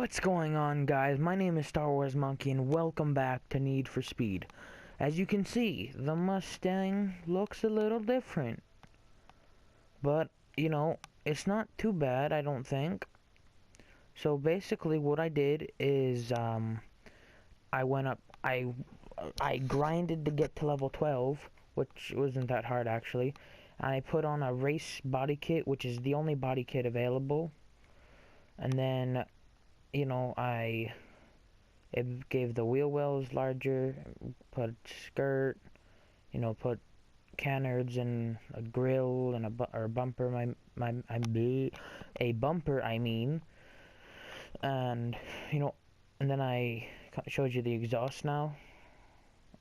What's going on, guys? My name is Star Wars Monkey and welcome back to Need for Speed. As you can see, the Mustang looks a little different. But, it's not too bad, I don't think. So basically what I did is I went up I grinded to get to level 12, which wasn't that hard actually. And I put on a race body kit, which is the only body kit available. And then I gave the wheel wells larger, put skirt, put canards and a grill and a bumper. A bumper, I mean. And and then I showed you the exhaust now,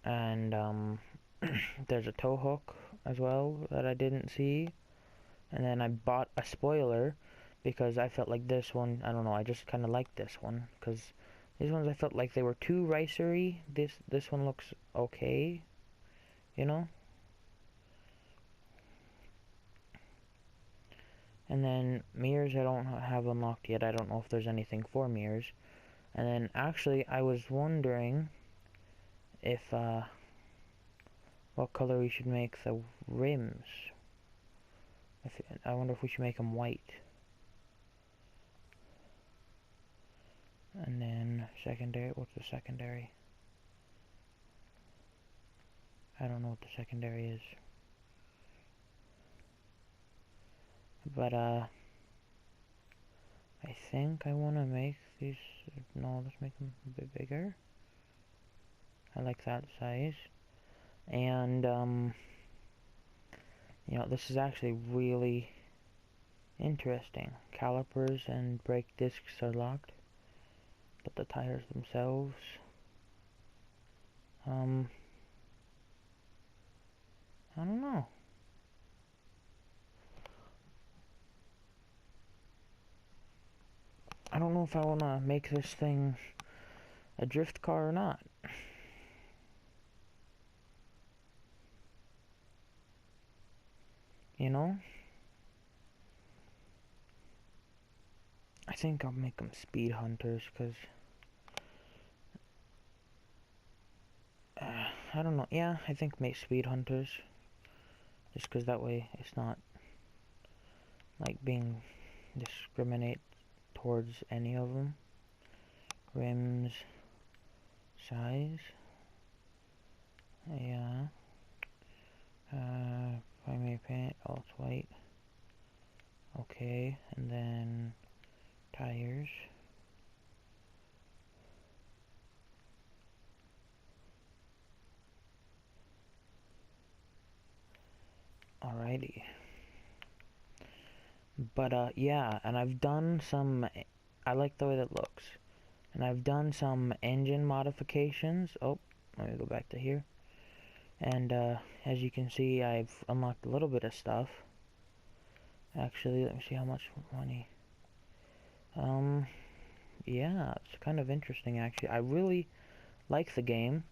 and there's a tow hook as well that I didn't see. And then I bought a spoiler because I felt like this one, I don't know, I just kind of like this one, because these ones I felt like they were too racery. This one looks okay, And then mirrors I don't have unlocked yet. I don't know if there's anything for mirrors. And then actually I was wondering if what color we should make the rims. I wonder if we should make them white. And then secondary, what's the secondary? I don't know what the secondary is. But I think I want to make these, no, let's make them a bit bigger. I like that size. And this is actually really interesting. Calipers and brake discs are locked, but the tires themselves, I don't know. I don't know if I want to make this thing a drift car or not. I think I'll make them speed hunters, because I don't know. Yeah, I think make speed hunters, just because that way it's not like being discriminate towards any of them. Rims, size, yeah. Primary paint, all it's white. Okay, and then tires. Alrighty. But yeah, and I've done some, I like the way that looks. And I've done some engine modifications. Oh, let me go back to here. And as you can see, I've unlocked a little bit of stuff. Actually, let me see how much money. Yeah, it's kind of interesting actually. I really like the game.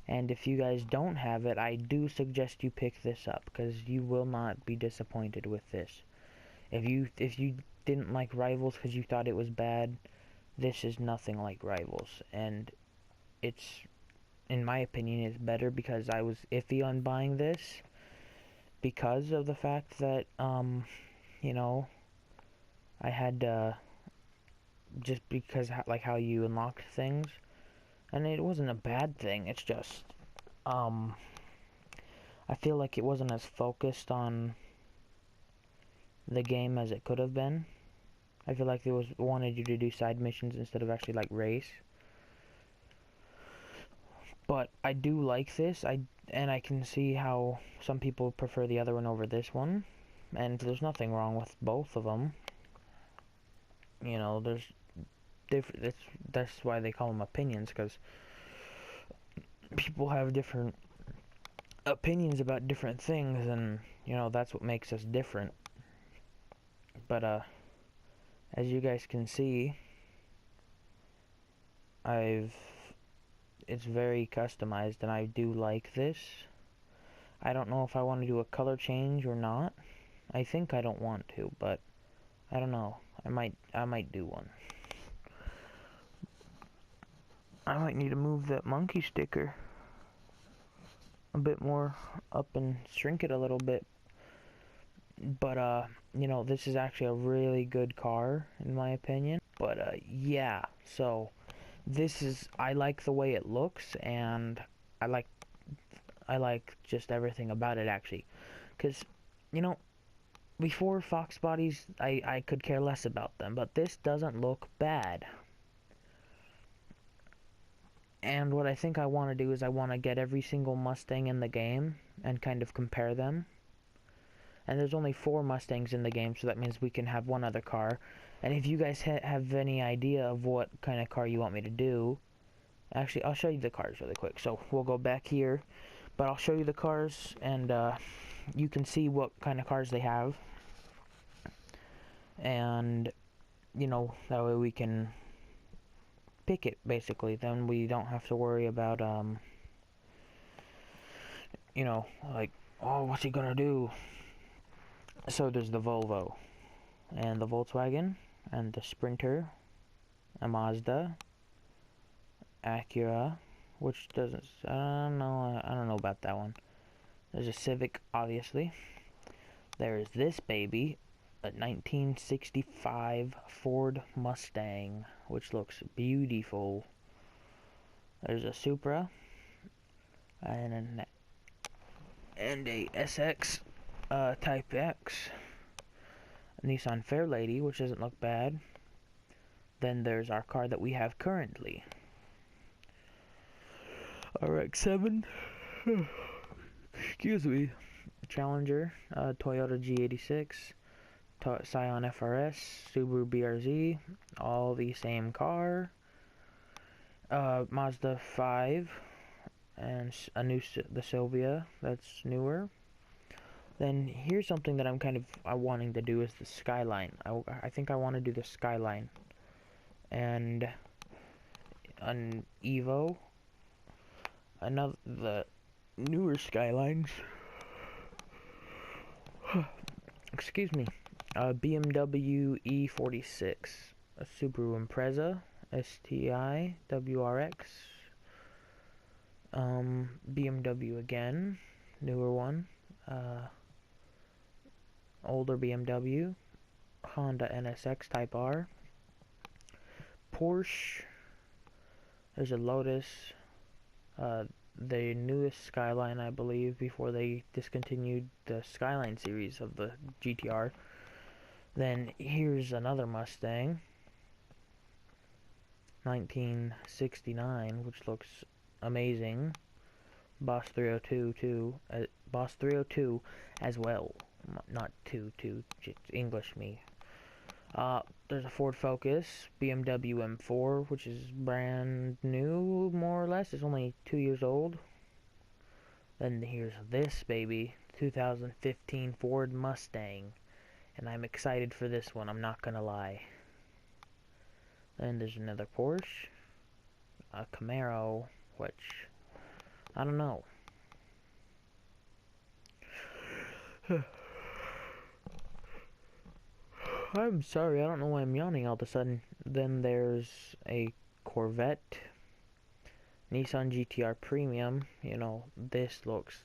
And if you guys don't have it, I do suggest you pick this up, because you will not be disappointed with this. If you didn't like Rivals because you thought it was bad, this is nothing like Rivals, and it's, in my opinion, it's better, because I was iffy on buying this because of the fact that I had just because like how you unlocked things. And it wasn't a bad thing, it's just, I feel like it wasn't as focused on the game as it could have been. I feel like it wanted you to do side missions instead of actually, like, race. But I do like this, and I can see how some people prefer the other one over this one. And there's nothing wrong with both of them. There's that's why they call them opinions, because people have different opinions about different things, and that's what makes us different. But as you guys can see, it's very customized, and I do like this. I don't know if I want to do a color change or not. I think I don't want to, but I don't know. I might do one. I might need to move that monkey sticker a bit more up and shrink it a little bit. But, you know, this is actually a really good car, in my opinion. But, yeah, so I like the way it looks, and I like just everything about it, actually. Because, you know, before Fox bodies, I could care less about them, but this doesn't look bad. And what I think I want to do is I want to get every single Mustang in the game and kind of compare them. And there's only 4 Mustangs in the game, so that means we can have one other car. And if you guys have any idea of what kind of car you want me to do, actually, I'll show you the cars really quick. So we'll go back here, but I'll show you the cars, and you can see what kind of cars they have. And, you know, that way we can pick it, basically. Then we don't have to worry about, you know, like, oh, what's he gonna do? So there's the Volvo, and the Volkswagen, and the Sprinter, a Mazda, Acura, which doesn't, I don't know about that one. There's a Civic, obviously. There's this baby, a 1965 Ford Mustang, which looks beautiful. There's a Supra, and a SX Type X, a Nissan Fairlady, which doesn't look bad. Then there's our car that we have currently, RX-7, excuse me, Challenger, Toyota G86, Scion FRS, Subaru BRZ, all the same car, Mazda 5, and the Sylvia, that's newer. Then here's something that I'm kind of wanting to do is the Skyline. I think I want to do the Skyline. And an Evo, the newer Skylines. Excuse me. A BMW E46, a Subaru Impreza, STI WRX, BMW again, newer one, older BMW, Honda NSX Type R, Porsche, there's a Lotus, the newest Skyline, I believe, before they discontinued the Skyline series of the GTR. Then here's another Mustang, 1969, which looks amazing. Boss 302 too, Boss 302 as well, not 22, just English me. There's a Ford Focus, BMW M4, which is brand new, more or less. It's only 2 years old. Then here's this baby, 2015 Ford Mustang, and I'm excited for this one, I'm not gonna lie. Then there's another Porsche, a Camaro, which, I don't know. I'm sorry, I don't know why I'm yawning all of a sudden. Then there's a Corvette, Nissan GTR Premium. You know, this looks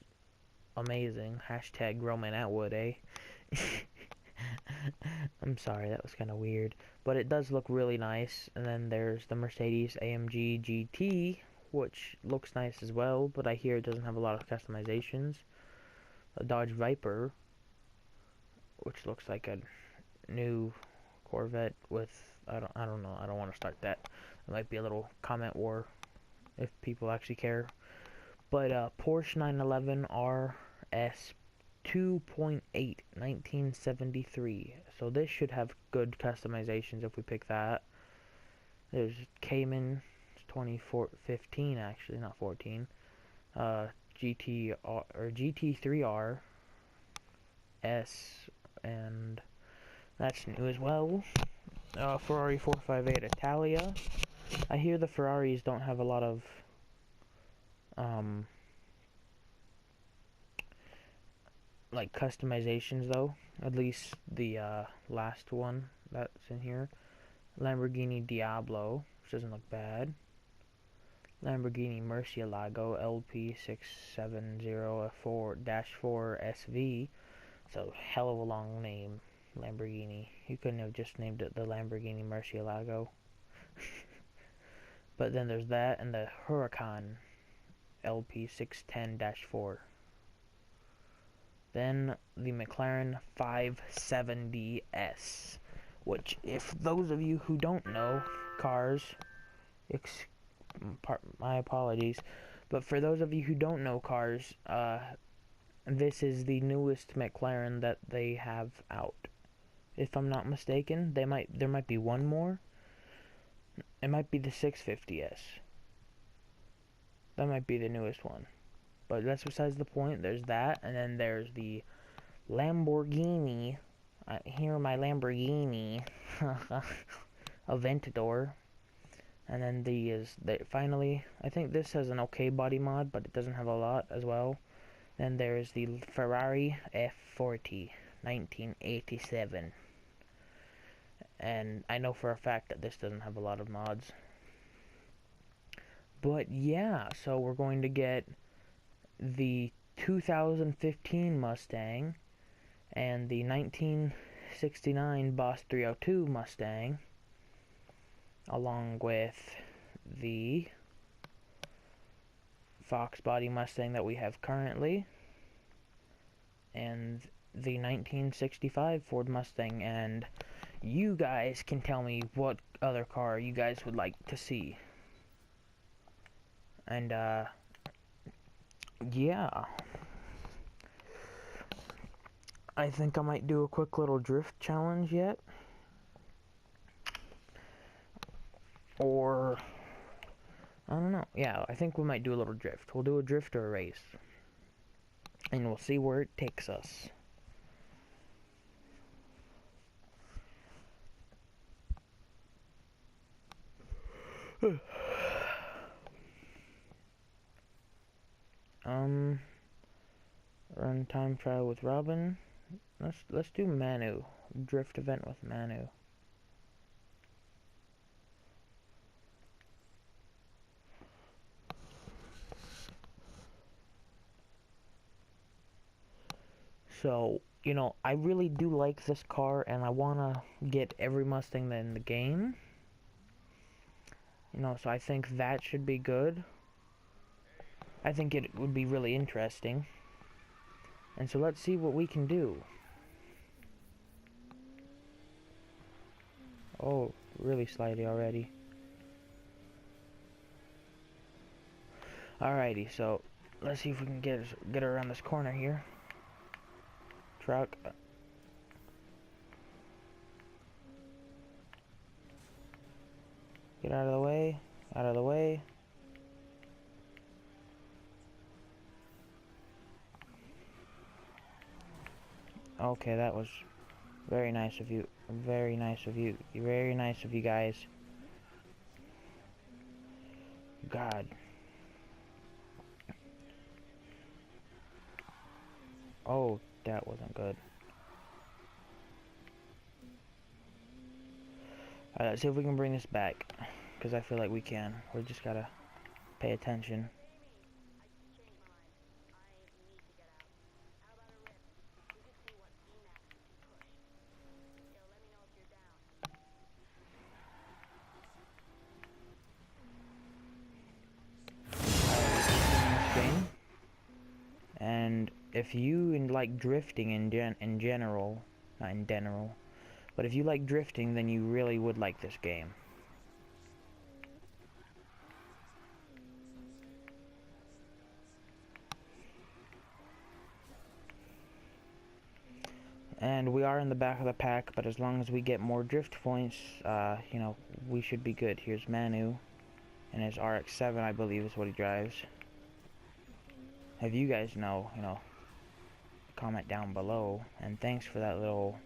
amazing. Hashtag Roman Atwood, eh? I'm sorry, that was kind of weird. But it does look really nice. And then there's the Mercedes AMG GT, which looks nice as well, but I hear it doesn't have a lot of customizations. A Dodge Viper, which looks like a new Corvette with, I don't know, I don't want to start that. It might be a little comment war if people actually care. But Porsche 911 RS 2.8 1973. So this should have good customizations if we pick that. There's Cayman 2015 actually, not 14. GT or GT3R S, and that's new as well. Ferrari 458 Italia. I hear the Ferraris don't have a lot of like customizations though. At least the last one that's in here. Lamborghini Diablo, which doesn't look bad. Lamborghini Murcielago LP670-4-SV. So hell of a long name, Lamborghini. You couldn't have just named it the Lamborghini Murcielago. But then there's that and the Huracan LP610-4. Then the McLaren 570S, which, if those of you who don't know cars, my apologies, but for those of you who don't know cars, this is the newest McLaren that they have out. If I'm not mistaken, there might be one more. It might be the 650S. That might be the newest one. But that's besides the point. There's that, and then there's the Lamborghini. Here, my Lamborghini Aventador. And then finally, I think this has an okay body mod, but it doesn't have a lot as well. Then there's the Ferrari F40 1987. And I know for a fact that this doesn't have a lot of mods. But yeah, so we're going to get the 2015 Mustang and the 1969 Boss 302 Mustang, along with the Fox body Mustang that we have currently, and the 1965 Ford Mustang. And you guys can tell me what other car you guys would like to see. And yeah, I think I might do a quick little drift challenge yet, or I don't know. Yeah, I think we might do a little drift. We'll do a drift or a race, and we'll see where it takes us. Run time trial with Robin. Let's do Manu. Drift event with Manu. So, you know, I really do like this car, and I wanna get every Mustang in the game. You know, so I think that should be good. I think it would be really interesting. And so let's see what we can do. Oh, really slidey already. Alrighty, so let's see if we can get around this corner here. Truck. Get out of the way. Out of the way. Okay, that was very nice of you. Very nice of you. Very nice of you guys. God. Oh, that wasn't good. Alright, let's see if we can bring this back. Because I feel like we can. We just gotta pay attention. And if you like drifting in general, not in general, but if you like drifting, then you really would like this game. And we are in the back of the pack, but as long as we get more drift points, you know, we should be good. Here's Manu, and his RX-7, I believe, is what he drives. If you guys know, you know, comment down below. And thanks for that little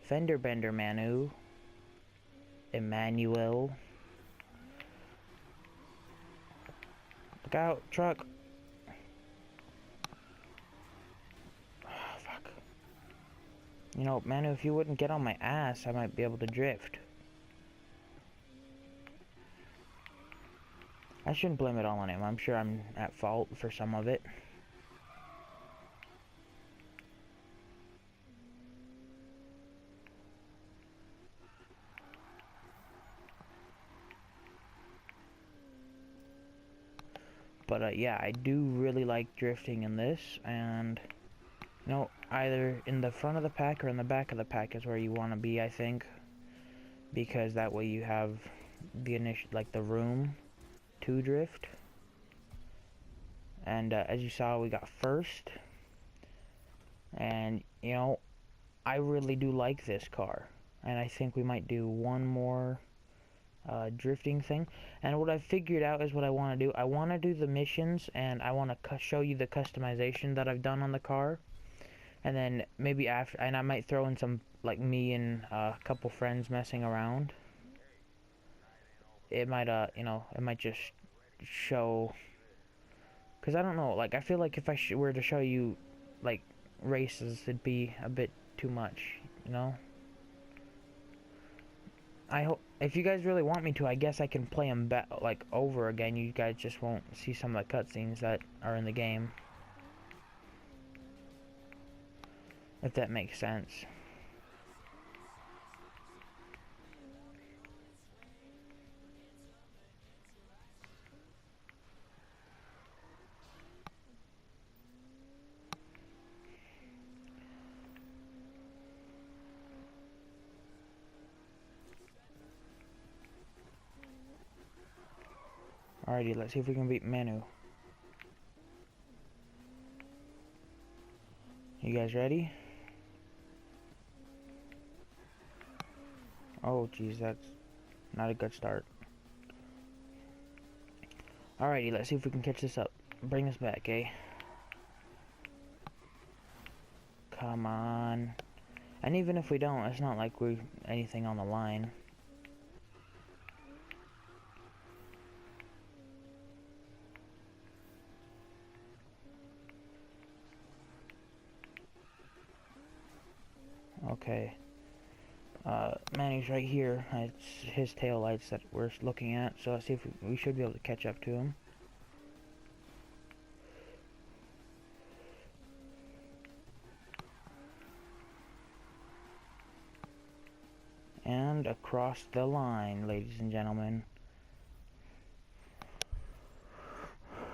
fender bender, Manu. Emmanuel. Look out, truck. Oh, fuck. You know, Manu, if you wouldn't get on my ass, I might be able to drift. I shouldn't blame it all on him. I'm sure I'm at fault for some of it. But yeah, I do really like drifting in this, and you know, either in the front of the pack or in the back of the pack is where you want to be, I think, because that way you have the the room to drift. And as you saw, we got first, and you know, I really do like this car, and I think we might do one more drifting thing. And what I've figured out is what I want to do. I want to do the missions, and I want to show you the customization that I've done on the car. And then maybe after, and I might throw in some, like, me and a couple friends messing around. It might, you know, it might just show, because I don't know, like, I feel like if I were to show you, like, races, it'd be a bit too much, you know? I hope, if you guys really want me to, I guess I can play them back, like, over again. You guys just won't see some of the cutscenes that are in the game. If that makes sense. Alrighty, let's see if we can beat Manu. You guys ready? Oh, geez, that's not a good start. Alrighty, let's see if we can catch this up. Bring this back, eh? Come on. And even if we don't, it's not like we're anything on the line. Okay. Manny's right here. It's his tail lights that we're looking at, so let's see if we should be able to catch up to him. And across the line, ladies and gentlemen.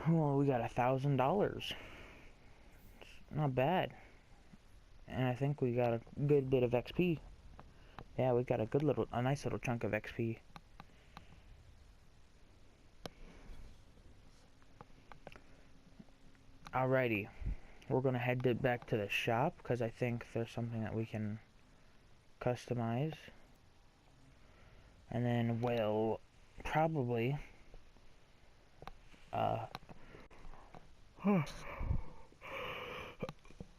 Well, we got $1,000. Not bad. And I think we got a good bit of XP. Yeah, we got a nice little chunk of XP. Alrighty, we're gonna head back to the shop because I think there's something that we can customize. And then we'll probably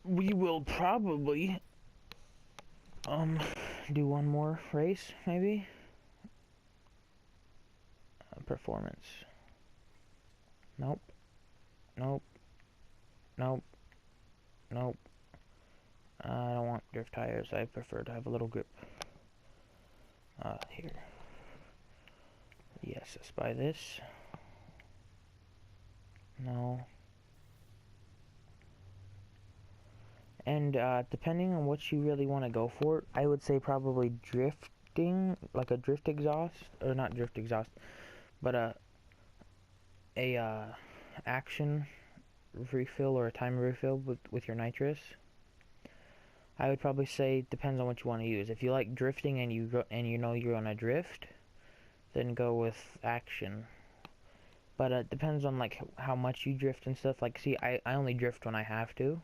we will probably do one more race, maybe. Performance. Nope. Nope. Nope. Nope. I don't want drift tires. I prefer to have a little grip. Here. Yes, let's buy this. No. And depending on what you really want to go for, I would say probably drifting, like a drift exhaust, or not drift exhaust, but a action refill or a time refill with your nitrous. I would probably say depends on what you want to use. If you like drifting and you know you're on a drift, then go with action. But it depends on like how much you drift and stuff. Like, see, I only drift when I have to.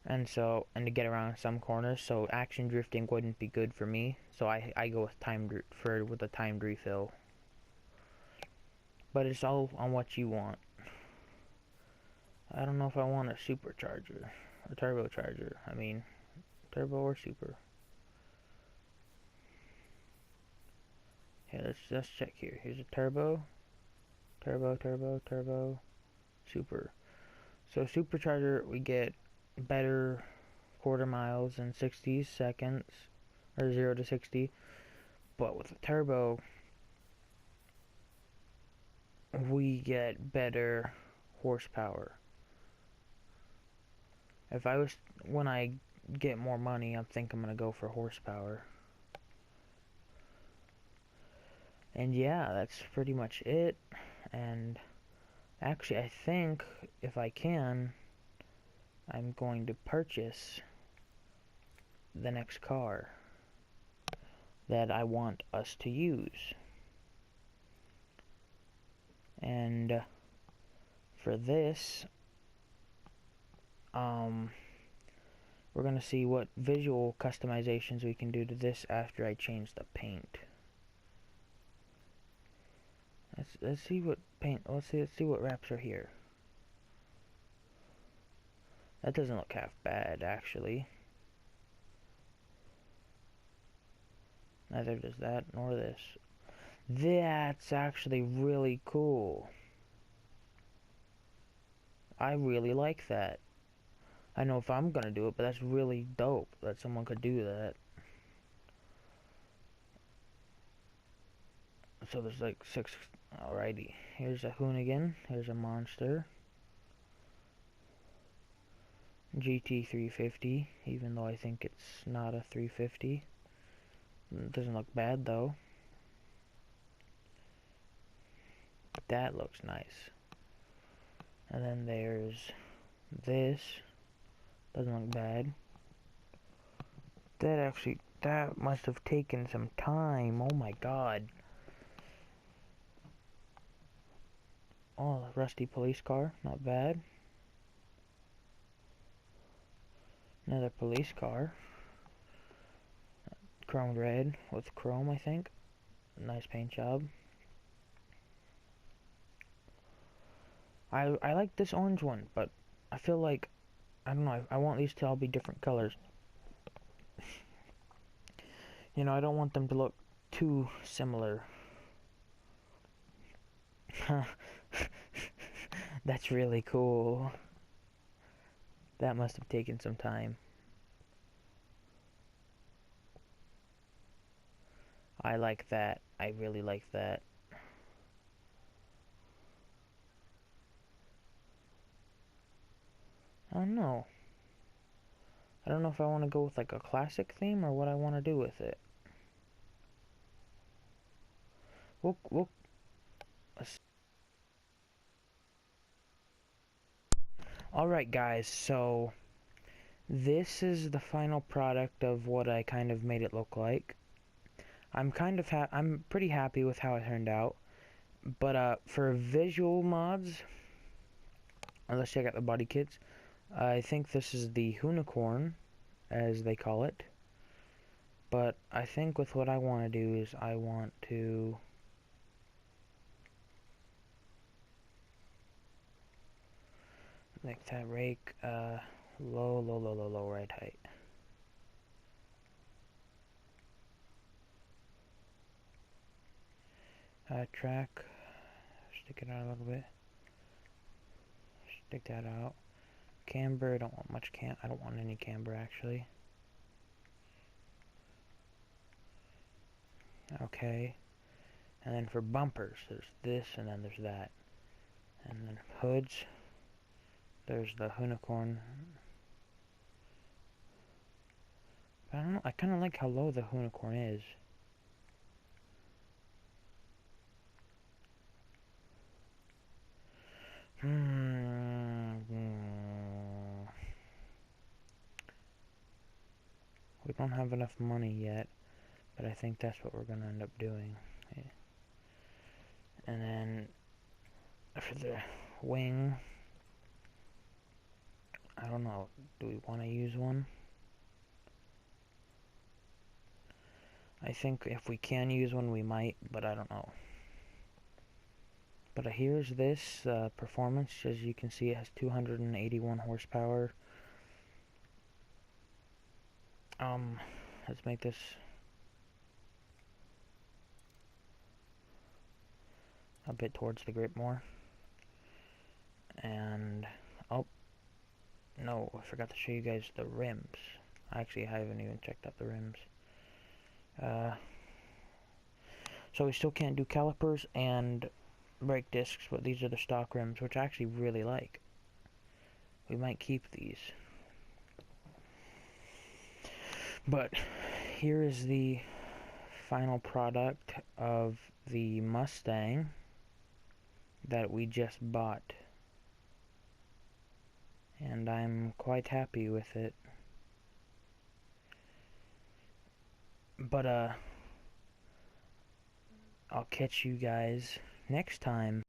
And to get around some corners, so action drifting wouldn't be good for me. So I go with with a timed refill. But it's all on what you want. I don't know if I want a supercharger, a turbocharger. I mean, turbo or super. Yeah, let's check here. Here's a turbo, turbo, super. So supercharger, we get better quarter miles in 60 seconds, or 0 to 60. But with a turbo, we get better horsepower. When I get more money, I think I'm gonna go for horsepower. And yeah, that's pretty much it. And actually, I think if I can, I'm going to purchase the next car that I want us to use. And for this, we're gonna see what visual customizations we can do to this after I change the paint. Let's see what paint. Let's see what wraps are here. That doesn't look half bad, actually. Neither does that nor this. That's actually really cool. I really like that. I know if I'm gonna do it, but that's really dope that someone could do that. So there's like 6. Alrighty. Here's a Hoonigan. Here's a Monster. GT350, even though I think it's not a 350. It doesn't look bad though. That looks nice. And then there's this. Doesn't look bad. That must have taken some time. Oh my god. Oh, rusty police car. Not bad. Another police car. Chrome red with chrome, I think. Nice paint job. I like this orange one, but I feel like, I don't know, I want these to all be different colors. You know, I don't want them to look too similar. That's really cool. That must have taken some time. I like that. I really like that. I don't know. I don't know if I want to go with like a classic theme or what I want to do with it. We'll Alright guys, so this is the final product of what I kind of made it look like. I'm pretty happy with how it turned out. But for visual mods, let's check out the body kits. I think this is the Hoonicorn, as they call it. But I think with what I want to do is I want to make that rake low right height. Track, stick it out a little bit. Stick that out. Camber, I don't want much I don't want any camber actually. Okay. And then for bumpers, there's this and then there's that. And then hoods, there's the Hoonicorn. I don't know, I kinda like how low the Hoonicorn is. We don't have enough money yet, but I think that's what we're gonna end up doing. Yeah. And then for the wing, I don't know, do we want to use one? I think if we can use one we might, but I don't know. But here's this performance. As you can see, it has 281 horsepower. Let's make this a bit towards the grip more. And oh no, I forgot to show you guys the rims. Actually, I haven't even checked out the rims. So we still can't do calipers, and brake discs, but these are the stock rims, which I actually really like. We might keep these. But here is the final product of the Mustang that we just bought. And I'm quite happy with it. But, I'll catch you guys next time.